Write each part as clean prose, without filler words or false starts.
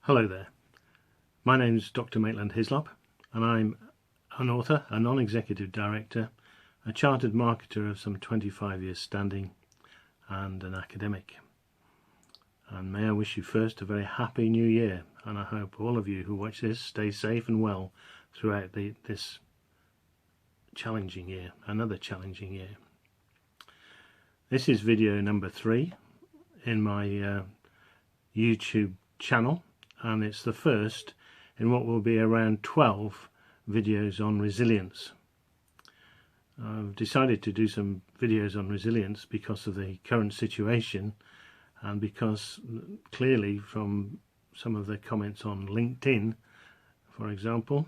Hello there, my name is Dr. Maitland Hislop and I'm an author, a non-executive director, a chartered marketer of some 25 years standing and an academic. And may I wish you first a very happy new year, and I hope all of you who watch this stay safe and well throughout this challenging year, another challenging year. This is video number 3 in my YouTube channel, and it's the first in what will be around 12 videos on resilience. I've decided to do some videos on resilience because of the current situation, and because clearly from some of the comments on LinkedIn, for example,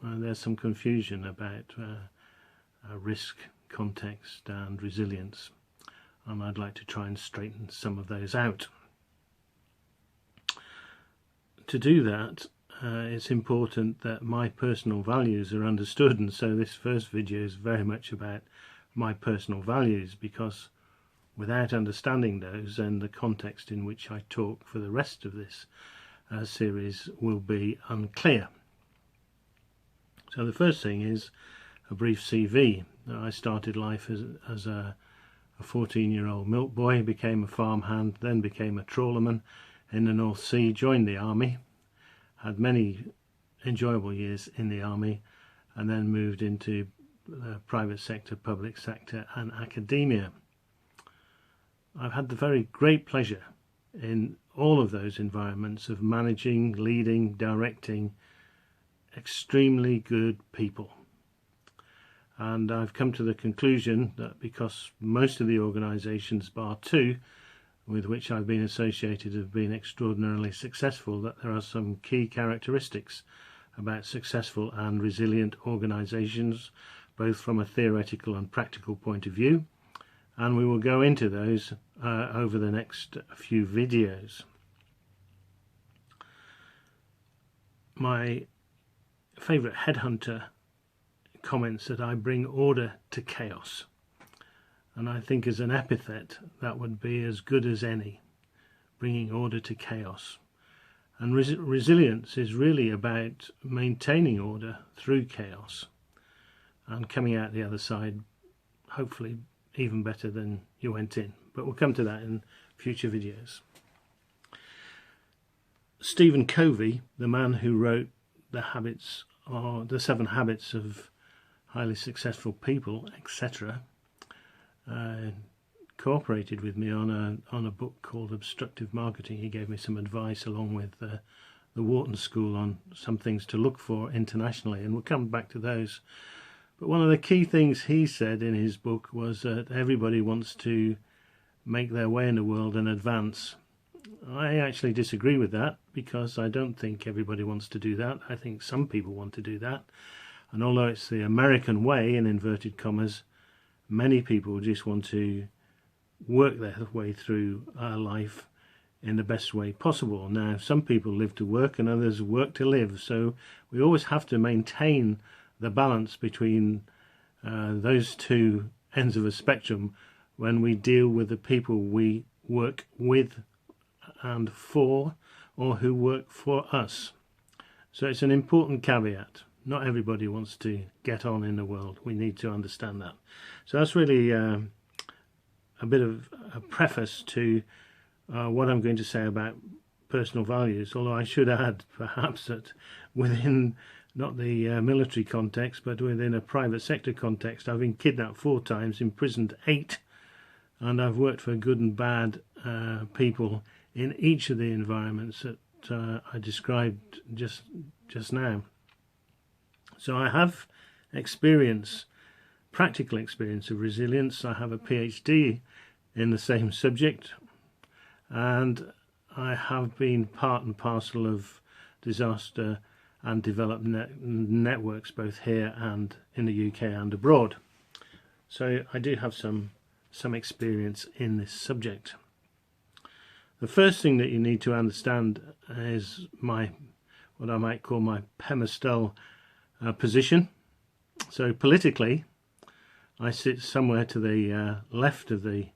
there's some confusion about risk, context and resilience, and I'd like to try and straighten some of those out. To do that, it's important that my personal values are understood, and so this first video is very much about my personal values, because without understanding those, then the context in which I talk for the rest of this series will be unclear. So the first thing is a brief CV. I started life as a 14-year-old milk boy, became a farmhand, then became a trawlerman in the North Sea, joined the army, had many enjoyable years in the army, and then moved into the private sector, public sector and academia. I've had the very great pleasure in all of those environments of managing, leading, directing extremely good people. And I've come to the conclusion that because most of the organisations, bar 2, with which I've been associated, have been extraordinarily successful, that there are some key characteristics about successful and resilient organisations, both from a theoretical and practical point of view, and we will go into those over the next few videos. My favourite headhunter comments that I bring order to chaos, and I think as an epithet that would be as good as any, bringing order to chaos. And resilience is really about maintaining order through chaos and coming out the other side hopefully even better than you went in, but we'll come to that in future videos. Stephen Covey, the man who wrote the 7 Habits of Highly Successful People, etc., cooperated with me on a book called Obstructive Marketing. He gave me some advice along with the Wharton School on some things to look for internationally, and we'll come back to those. But one of the key things he said in his book was that everybody wants to make their way in the world and advance. I actually disagree with that, because I don't think everybody wants to do that. I think some people want to do that, and although it's the American way, in inverted commas, many people just want to work their way through life in the best way possible. Now, some people live to work and others work to live, so we always have to maintain the balance between those two ends of a spectrum when we deal with the people we work with and for, or who work for us. So it's an important caveat. Not everybody wants to get on in the world. We need to understand that. So that's really a bit of a preface to what I'm going to say about personal values, although I should add perhaps that within not the military context, but within a private sector context, I've been kidnapped 4 times, imprisoned 8, and I've worked for good and bad people in each of the environments that I described just now. So I have practical experience of resilience. I have a PhD in the same subject, and I have been part and parcel of disaster and development networks both here and in the UK and abroad. So I do have some experience in this subject. The first thing that you need to understand is what I might call my Pemistel position. So politically, I sit somewhere to the left of the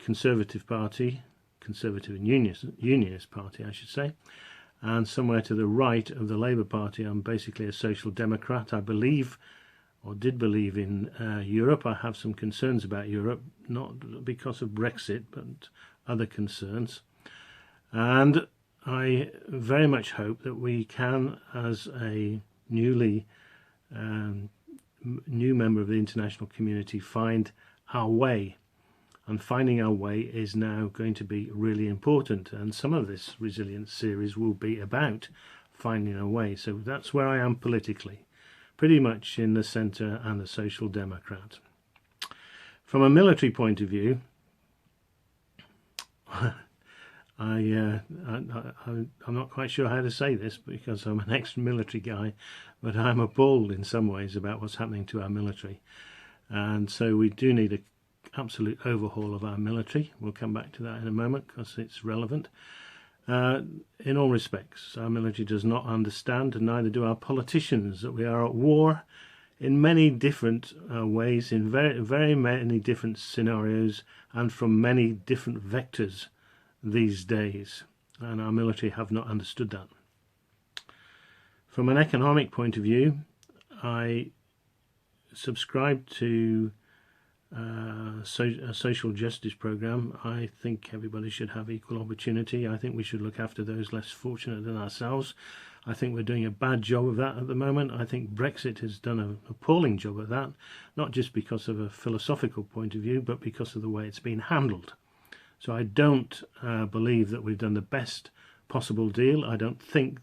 Conservative Party, Conservative and Unionist Party, I should say, and somewhere to the right of the Labour Party, I'm basically a social democrat. I believe, or did believe, in Europe. I have some concerns about Europe, not because of Brexit, but other concerns. And I very much hope that we can, as a new member of the international community, find our way. And finding our way is now going to be really important. And some of this resilience series will be about finding a way. So that's where I am politically, pretty much in the centre and a social democrat. From a military point of view, I'm not quite sure how to say this because I'm an ex-military guy, but I'm appalled in some ways about what's happening to our military. And so we do need an absolute overhaul of our military. We'll come back to that in a moment because it's relevant. In all respects, our military does not understand, and neither do our politicians, that we are at war in many different ways, in very, very many different scenarios, and from many different vectors these days, and our military have not understood that. From an economic point of view, I subscribe to a social justice program. I think everybody should have equal opportunity. I think we should look after those less fortunate than ourselves. I think we're doing a bad job of that at the moment. I think Brexit has done an appalling job of that, not just because of a philosophical point of view, but because of the way it's been handled. So I don't believe that we've done the best possible deal. I don't think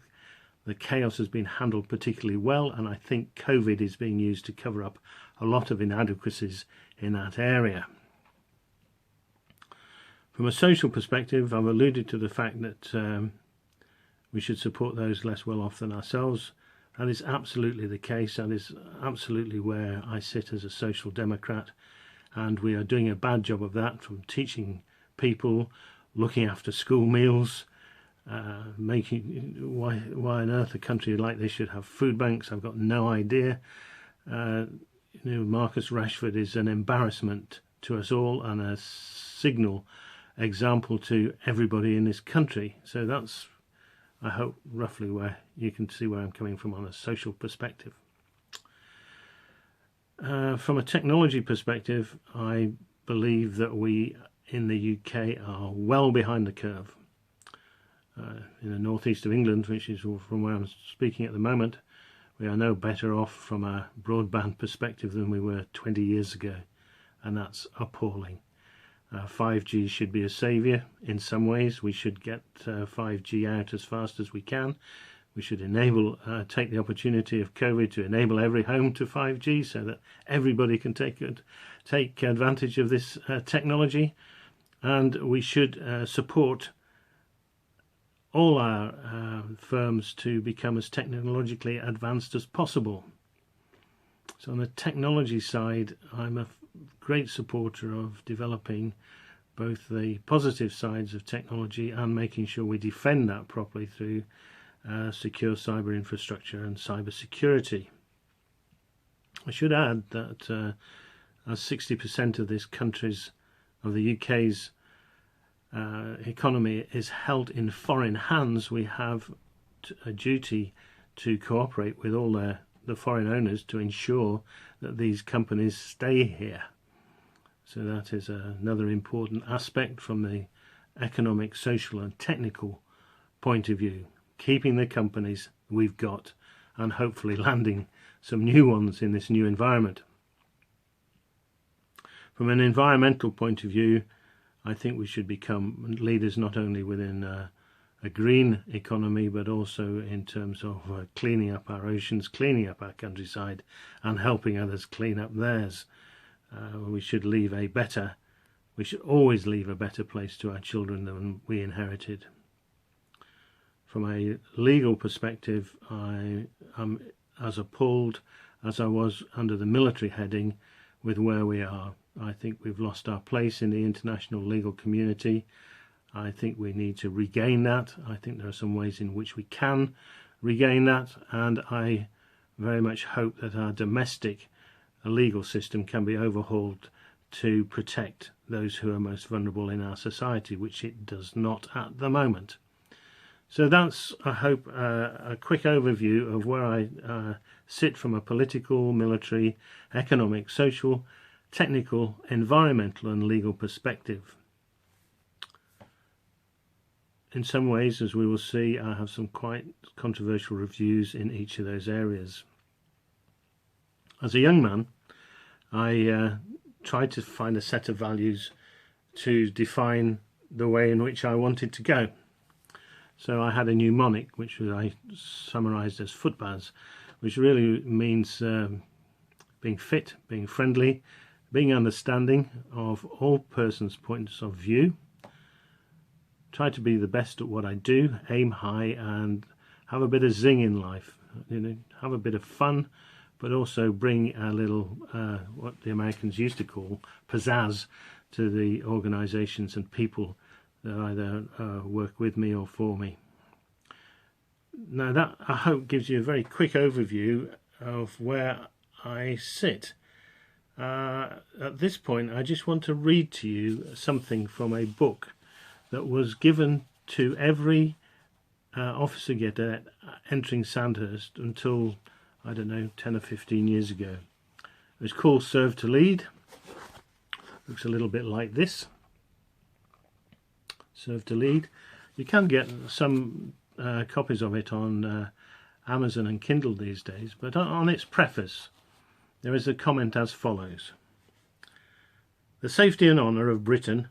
the chaos has been handled particularly well, and I think COVID is being used to cover up a lot of inadequacies in that area. From a social perspective, I've alluded to the fact that we should support those less well off than ourselves. That is absolutely the case. That is absolutely where I sit as a social democrat, and we are doing a bad job of that, from teaching people, looking after school meals, making why on earth a country like this should have food banks. I've got no idea. Marcus Rashford is an embarrassment to us all and a signal example to everybody in this country. So that's, I hope, roughly where you can see where I'm coming from on a social perspective. From a technology perspective, I believe that we in the UK are well behind the curve. In the northeast of England, which is from where I'm speaking at the moment, we are no better off from a broadband perspective than we were 20 years ago, and that's appalling. 5G should be a saviour in some ways. We should get 5G out as fast as we can. We should take the opportunity of COVID to enable every home to 5G so that everybody can take advantage of this technology. And we should support all our firms to become as technologically advanced as possible. So on the technology side, I'm a great supporter of developing both the positive sides of technology and making sure we defend that properly through secure cyber infrastructure and cyber security. I should add that as 60% of this country's, of the UK's economy is held in foreign hands, we have a duty to cooperate with all the foreign owners to ensure that these companies stay here. So that is another important aspect from the economic, social and technical point of view, keeping the companies we've got and hopefully landing some new ones in this new environment. From an environmental point of view, I think we should become leaders not only within a green economy, but also in terms of cleaning up our oceans, cleaning up our countryside, and helping others clean up theirs. We should always leave a better place to our children than we inherited. From a legal perspective, I am as appalled as I was under the military heading with where we are. I think we've lost our place in the international legal community. I think we need to regain that. I think there are some ways in which we can regain that, and I very much hope that our domestic legal system can be overhauled to protect those who are most vulnerable in our society, which it does not at the moment. So that's, I hope, a quick overview of where I sit from a political, military, economic, social, technical, environmental and legal perspective. In some ways, as we will see, I have some quite controversial reviews in each of those areas. As a young man, I tried to find a set of values to define the way in which I wanted to go. So I had a mnemonic, which I summarised as FOOTBAZ, which really means being fit, being friendly, being understanding of all persons' points of view, try to be the best at what I do, aim high and have a bit of zing in life, have a bit of fun, but also bring a little, what the Americans used to call pizzazz to the organisations and people that either work with me or for me. Now that, I hope, gives you a very quick overview of where I sit. At this point, I just want to read to you something from a book that was given to every officer cadet entering Sandhurst until, I don't know, 10 or 15 years ago. It was called Serve to Lead. Looks a little bit like this. Serve to Lead. You can get some copies of it on Amazon and Kindle these days, but on its preface there is a comment as follows: "The safety and honour of Britain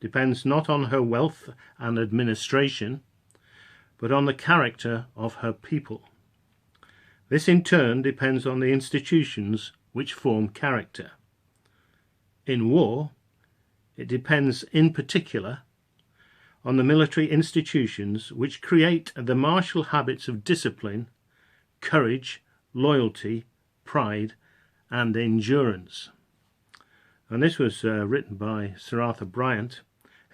depends not on her wealth and administration, but on the character of her people. This in turn depends on the institutions which form character. In war, it depends in particular on the military institutions which create the martial habits of discipline, courage, loyalty, pride, and endurance." And this was written by Sir Arthur Bryant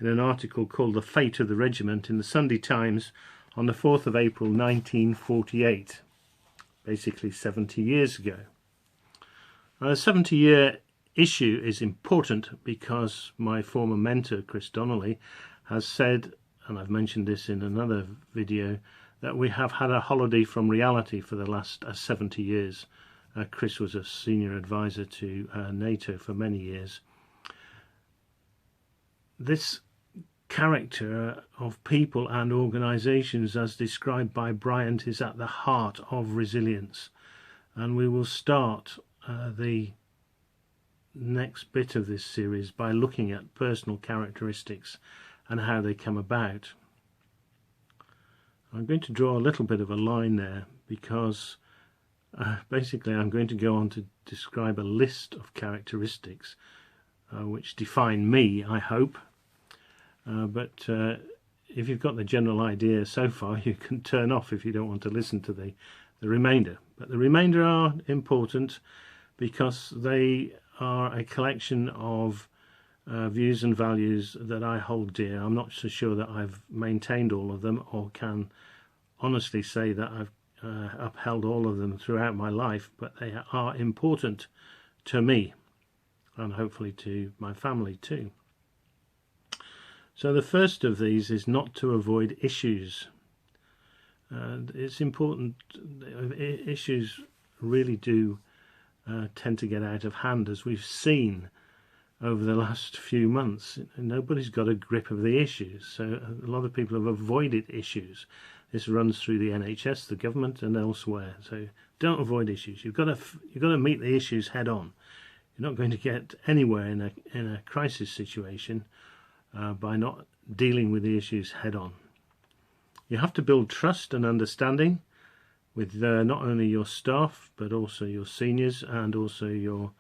in an article called The Fate of the Regiment in the Sunday Times on the 4th of April 1948, basically 70 years ago. Now, the 70-year issue is important because my former mentor, Chris Donnelly, has said, and I've mentioned this in another video, that we have had a holiday from reality for the last 70 years. Chris was a senior advisor to NATO for many years. This character of people and organisations, as described by Bryant, is at the heart of resilience. And we will start the next bit of this series by looking at personal characteristics and how they come about. I'm going to draw a little bit of a line there because basically I'm going to go on to describe a list of characteristics which define me, I hope. But if you've got the general idea so far, you can turn off if you don't want to listen to the remainder. But the remainder are important because they are a collection of views and values that I hold dear. I'm not so sure that I've maintained all of them or can honestly say that I've upheld all of them throughout my life, but they are important to me and hopefully to my family too. So the first of these is not to avoid issues. And it's important. Issues really do tend to get out of hand, as we've seen over the last few months. Nobody's got a grip of the issues, so a lot of people have avoided issues. This runs through the NHS, the government, and elsewhere. So don't avoid issues. You've got to meet the issues head on. You're not going to get anywhere in a crisis situation by not dealing with the issues head on. You have to build trust and understanding with not only your staff but also your seniors and also your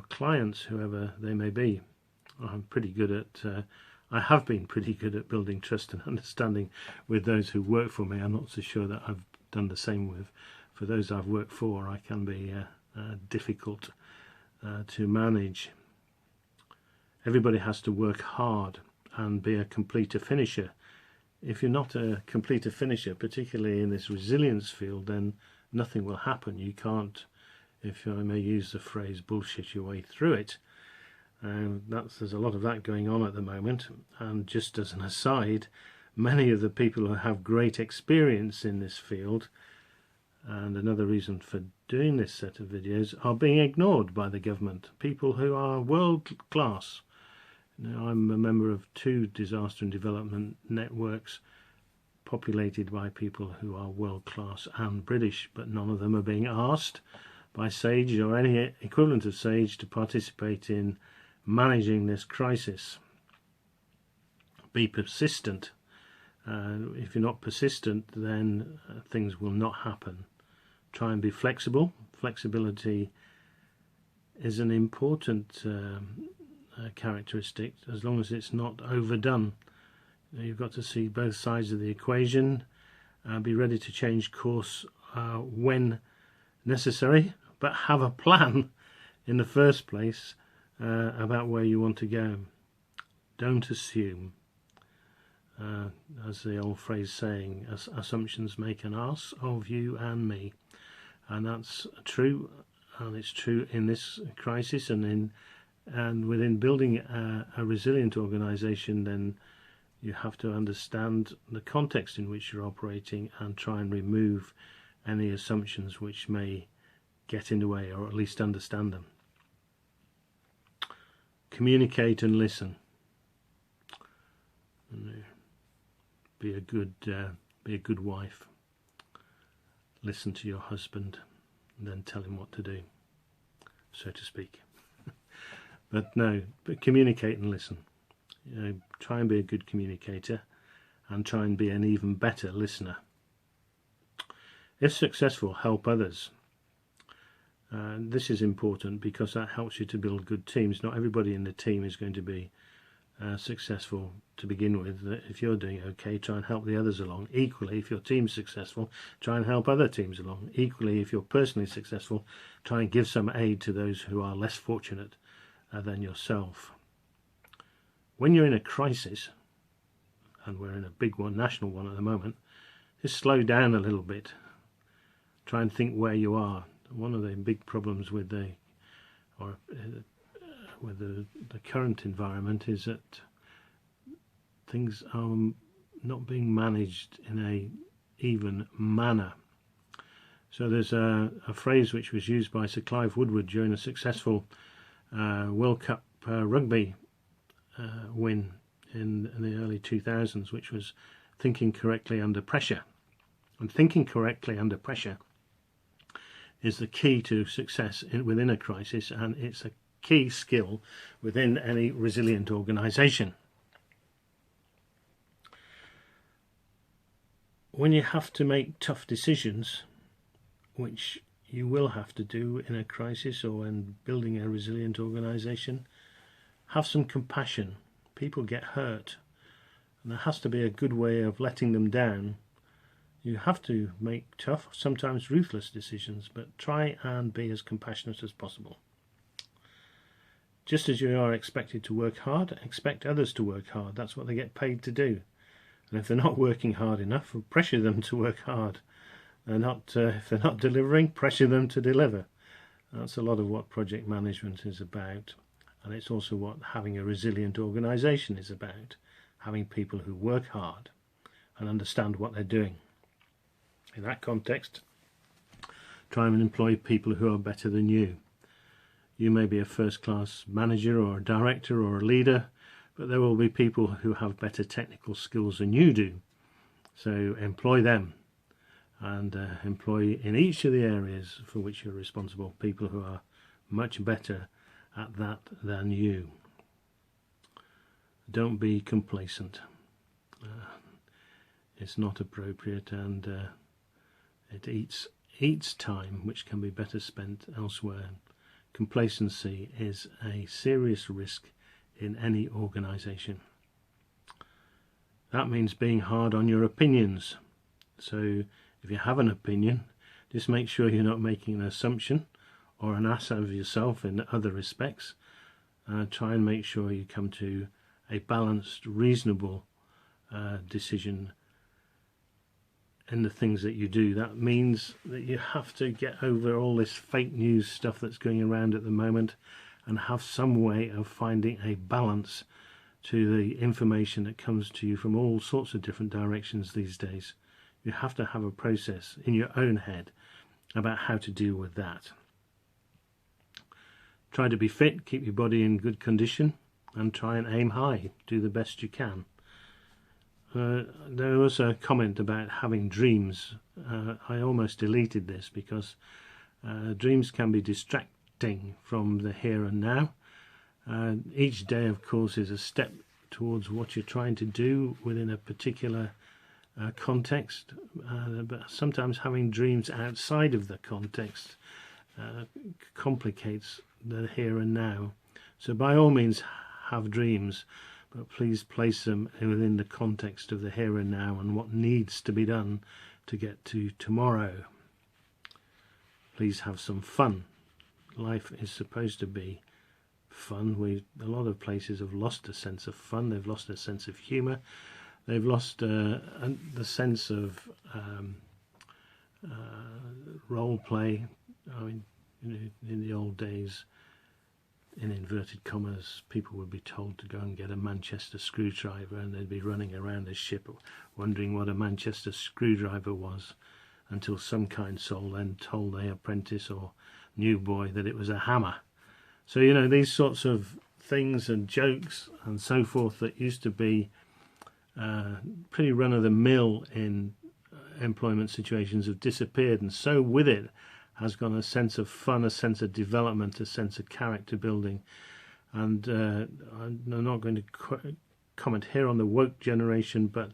clients, whoever they may be. I'm pretty good at I have been pretty good at building trust and understanding with those who work for me. I'm not so sure that I've done the same for those I've worked for. I can be difficult to manage. Everybody has to work hard and be a completer finisher. If you're not a completer finisher, particularly in this resilience field, then nothing will happen. You can't, if I may use the phrase, bullshit your way through it. There's a lot of that going on at the moment. And just as an aside, many of the people who have great experience in this field, and another reason for doing this set of videos, are being ignored by the government. People who are world class. Now, I'm a member of 2 disaster and development networks populated by people who are world class and British, but none of them are being asked by SAGE or any equivalent of SAGE to participate in managing this crisis. Be persistent. If you're not persistent, then things will not happen. Try and be flexible. Flexibility is an important characteristic, as long as it's not overdone. You've got to see both sides of the equation, be ready to change course when necessary, but have a plan in the first place about where you want to go. Don't assume. As the old phrase saying, assumptions make an ass of you and me. And that's true, and it's true in this crisis, and within building a resilient organisation, then you have to understand the context in which you're operating and try and remove any assumptions which may get in the way, or at least understand them. Communicate and listen. Be a good wife. Listen to your husband and then tell him what to do, so to speak. But communicate and listen. Try and be a good communicator, and try and be an even better listener. If successful, help others. This is important because that helps you to build good teams. Not everybody in the team is going to be successful to begin with. If you're doing okay, try and help the others along. Equally, if your team's successful, try and help other teams along. Equally, if you're personally successful, try and give some aid to those who are less fortunate than yourself. When you're in a crisis, and we're in a big one, national one at the moment, just slow down a little bit. Try and think where you are. One of the big problems with the current environment is that things are not being managed in a even manner. So there's a phrase which was used by Sir Clive Woodward during a successful World Cup rugby win in the early 2000s, which was thinking correctly under pressure. And thinking correctly under pressure is the key to success within a crisis, and it's a key skill within any resilient organisation. When you have to make tough decisions, which you will have to do in a crisis or when building a resilient organisation, have some compassion. People get hurt, and there has to be a good way of letting them down. You have to make tough, sometimes ruthless decisions, but try and be as compassionate as possible. Just as you are expected to work hard, expect others to work hard. That's what they get paid to do. And if they're not working hard enough, pressure them to work hard. If they're not delivering, pressure them to deliver. That's a lot of what project management is about. And it's also what having a resilient organisation is about. Having people who work hard and understand what they're doing. In that context, try and employ people who are better than you. You may be a first-class manager or a director or a leader, but there will be people who have better technical skills than you do. So employ them, and employ in each of the areas for which you're responsible people who are much better at that than you. Don't be complacent. It's not appropriate, and it eats time which can be better spent elsewhere. Complacency is a serious risk in any organisation. That means being hard on your opinions. So if you have an opinion, just make sure you're not making an assumption or an ass of yourself in other respects. Try and make sure you come to a balanced, reasonable decision in the things that you do. That means that you have to get over all this fake news stuff that's going around at the moment and have some way of finding a balance to the information that comes to you from all sorts of different directions these days. You have to have a process in your own head about how to deal with that. Try to be fit, keep your body in good condition, and try and aim high. Do the best you can. There was a comment about having dreams. I almost deleted this because dreams can be distracting from the here and now. Each day, of course, is a step towards what you're trying to do within a particular context, but sometimes having dreams outside of the context complicates the here and now. So by all means have dreams, but please place them within the context of the here and now and what needs to be done to get to tomorrow. Please have some fun. Life is supposed to be fun. A lot of places have lost a sense of fun. They've lost a sense of humour. They've lost the sense of role play. I mean, in the old days, in inverted commas, people would be told to go and get a Manchester screwdriver, and they'd be running around a ship wondering what a Manchester screwdriver was, until some kind soul then told the apprentice or new boy that it was a hammer. So, you know, these sorts of things and jokes and so forth that used to be pretty run-of-the-mill in employment situations have disappeared, and so with it has gone a sense of fun, a sense of development, a sense of character building. And I'm not going to comment here on the woke generation, but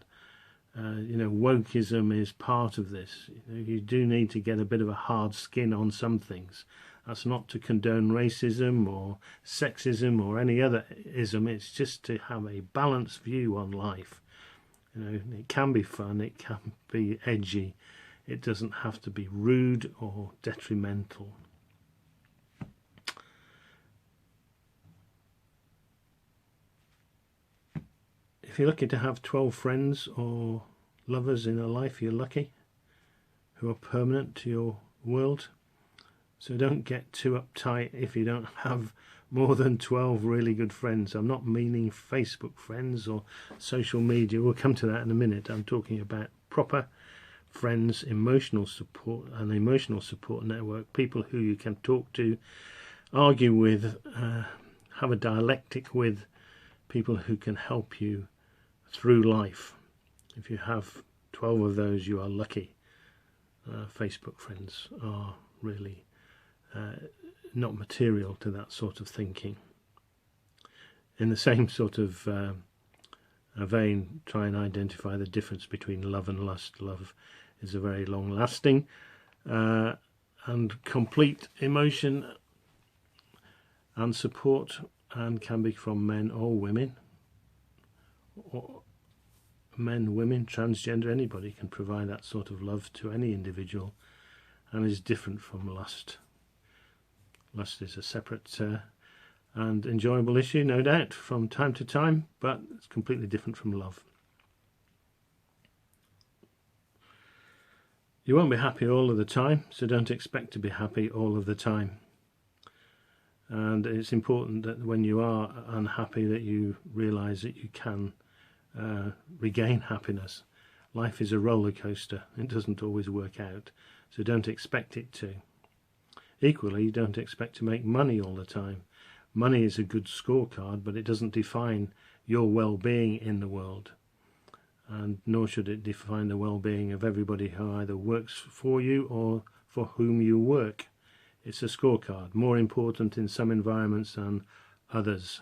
you know, wokeism is part of this. You do need to get a bit of a hard skin on some things. That's not to condone racism or sexism or any other ism. It's just to have a balanced view on life. You know, it can be fun, it can be edgy. It doesn't have to be rude or detrimental. If you're lucky to have 12 friends or lovers in a life, you're lucky, who are permanent to your world. So don't get too uptight if you don't have more than 12 really good friends. I'm not meaning Facebook friends or social media. We'll come to that in a minute. I'm talking about proper friends, emotional support, an emotional support network, people who you can talk to, argue with, have a dialectic with, people who can help you through life. If you have 12 of those, you are lucky. Facebook friends are really not material to that sort of thinking. In the same sort of vein, try and identify the difference between love and lust. Love is a very long-lasting and complete emotion and support, and can be from men or women, or men, women, transgender. Anybody can provide that sort of love to any individual, and is different from lust. Lust is a separate and enjoyable issue, no doubt, from time to time, but it's completely different from love. You won't be happy all of the time, so don't expect to be happy all of the time. And it's important that when you are unhappy that you realise that you can regain happiness. Life is a roller coaster. It doesn't always work out, so don't expect it to. Equally, don't expect to make money all the time. Money is a good scorecard, but it doesn't define your well-being in the world. And nor should it define the well-being of everybody who either works for you or for whom you work. It's a scorecard, more important in some environments than others.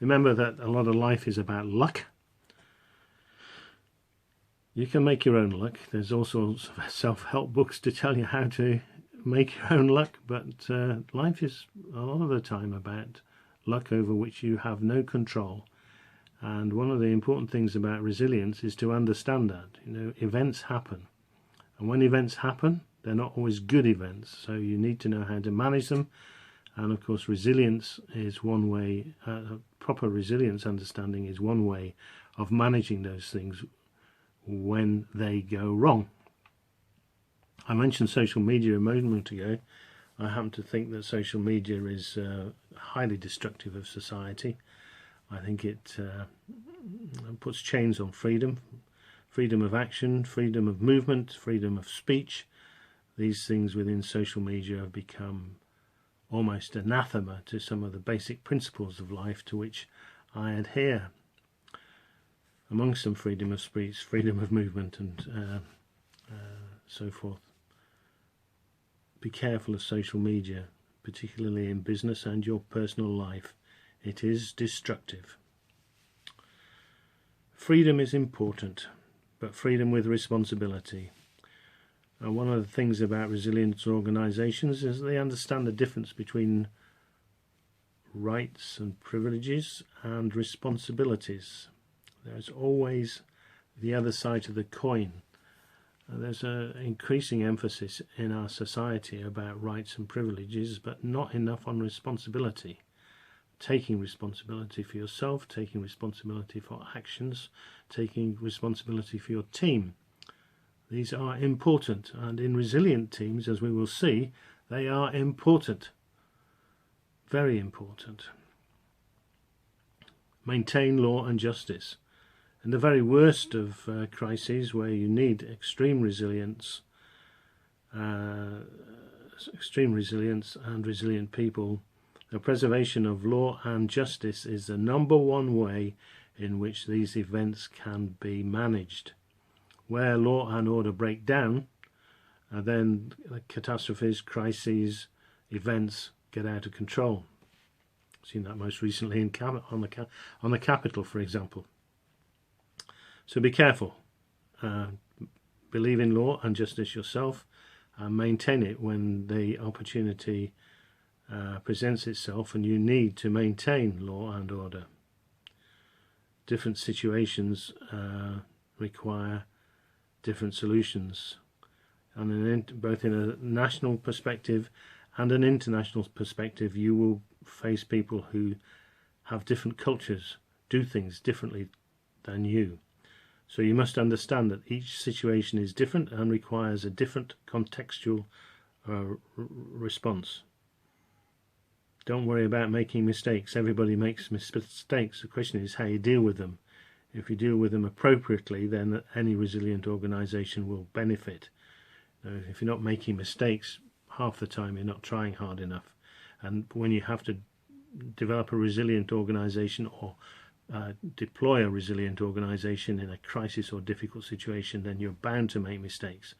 Remember that a lot of life is about luck. You can make your own luck. There's all sorts of self-help books to tell you how to make your own luck, but life is a lot of the time about luck over which you have no control. And one of the important things about resilience is to understand that, you know, events happen. And when events happen, they're not always good events. So you need to know how to manage them. And of course, resilience is one way, proper resilience understanding is one way of managing those things when they go wrong. I mentioned social media a moment ago. I happen to think that social media is highly destructive of society. I think it puts chains on freedom, freedom of action, freedom of movement, freedom of speech. These things within social media have become almost anathema to some of the basic principles of life to which I adhere. Amongst them, freedom of speech, freedom of movement, and so forth. Be careful of social media, particularly in business and your personal life. It is destructive. Freedom is important, but freedom with responsibility. And one of the things about resilience organisations is they understand the difference between rights and privileges and responsibilities. There's always the other side of the coin. There's an increasing emphasis in our society about rights and privileges, but not enough on responsibility. Taking responsibility for yourself, taking responsibility for actions, taking responsibility for your team. These are important, and in resilient teams, as we will see, they are important. Very important. Maintain law and justice. In the very worst of crises, where you need extreme resilience and resilient people, the preservation of law and justice is the #1 way in which these events can be managed. Where law and order break down, then catastrophes, crises, events get out of control. I've seen that most recently on the Capitol, for example. So be careful. Believe in law and justice yourself, and maintain it when the opportunity presents itself and you need to maintain law and order. Different situations require different solutions, and both in a national perspective and an international perspective, you will face people who have different cultures, do things differently than you. So you must understand that each situation is different and requires a different contextual response. Don't worry about making mistakes. Everybody makes mistakes. The question is how you deal with them. If you deal with them appropriately, then any resilient organisation will benefit. If you're not making mistakes, half the time you're not trying hard enough. And when you have to develop a resilient organisation or deploy a resilient organisation in a crisis or difficult situation, then you're bound to make mistakes.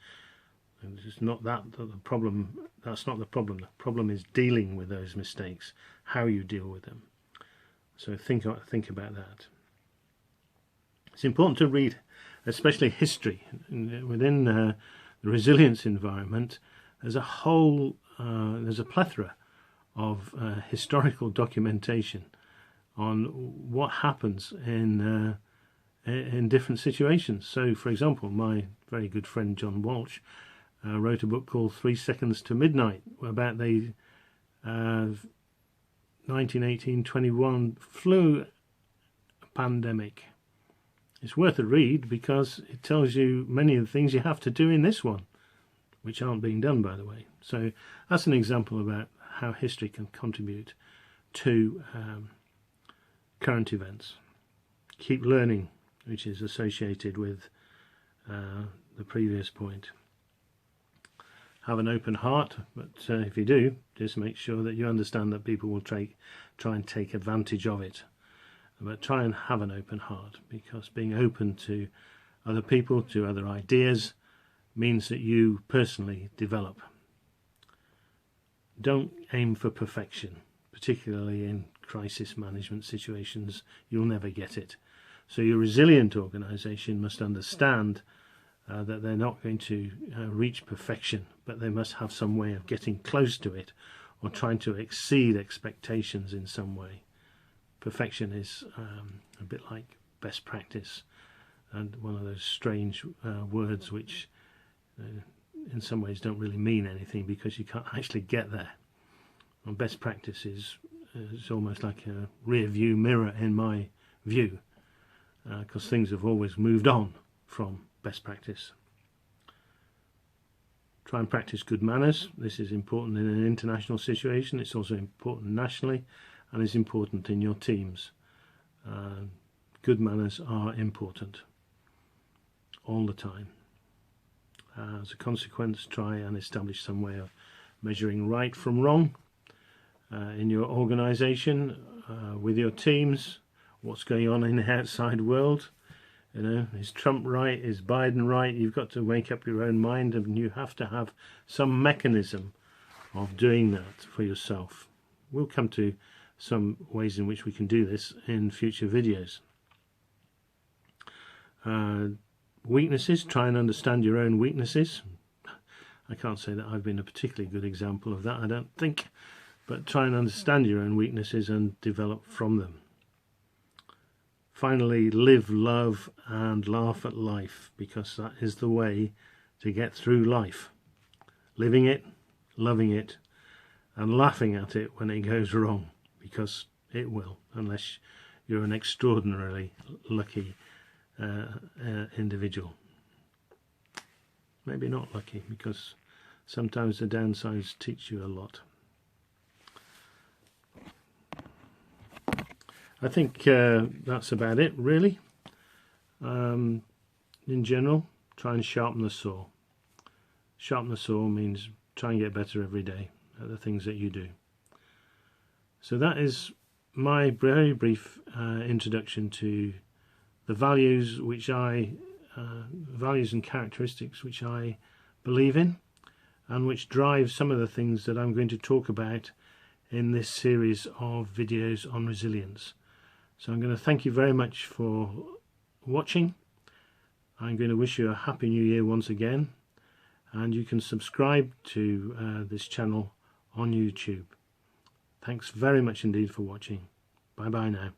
And it's not that the problem. That's not the problem. The problem is dealing with those mistakes, how you deal with them. So think about that. It's important to read, especially history. Within the resilience environment, there's a plethora of historical documentation on what happens in different situations. So, for example, my very good friend John Walsh wrote a book called 3 Seconds to Midnight about the 1918-21 flu pandemic. It's worth a read because it tells you many of the things you have to do in this one, which aren't being done, by the way. So that's an example about how history can contribute to current events. Keep learning, which is associated with the previous point. Have an open heart, but if you do, just make sure that you understand that people will try and take advantage of it. But try and have an open heart, because being open to other people, to other ideas, means that you personally develop. Don't aim for perfection, particularly in crisis management situations. You'll never get it. So your resilient organisation must understand that they're not going to reach perfection, but they must have some way of getting close to it or trying to exceed expectations in some way. Perfection is a bit like best practice, and one of those strange words which in some ways don't really mean anything because you can't actually get there. And best practice is almost like a rear view mirror in my view, because things have always moved on from best practice. Try and practice good manners. This is important in an international situation. It's also important nationally, and is important in your teams. Good manners are important all the time. As a consequence, try and establish some way of measuring right from wrong in your organisation, with your teams, what's going on in the outside world. You know, is Trump right? Is Biden right? You've got to make up your own mind, and you have to have some mechanism of doing that for yourself. We'll come to some ways in which we can do this in future videos. Weaknesses, try and understand your own weaknesses. I can't say that I've been a particularly good example of that, I don't think, but try and understand your own weaknesses and develop from them. Finally, live, love and laugh at life, because that is the way to get through life. Living it, loving it and laughing at it when it goes wrong, because it will, unless you're an extraordinarily lucky individual. Maybe not lucky, because sometimes the downsides teach you a lot. I think that's about it, really. In general, try and sharpen the saw. Sharpen the saw means try and get better every day at the things that you do. So that is my very brief introduction to the values values and characteristics which I believe in, and which drive some of the things that I'm going to talk about in this series of videos on resilience. So I'm going to thank you very much for watching. I'm going to wish you a happy new year once again, and you can subscribe to this channel on YouTube. Thanks very much indeed for watching. Bye bye now.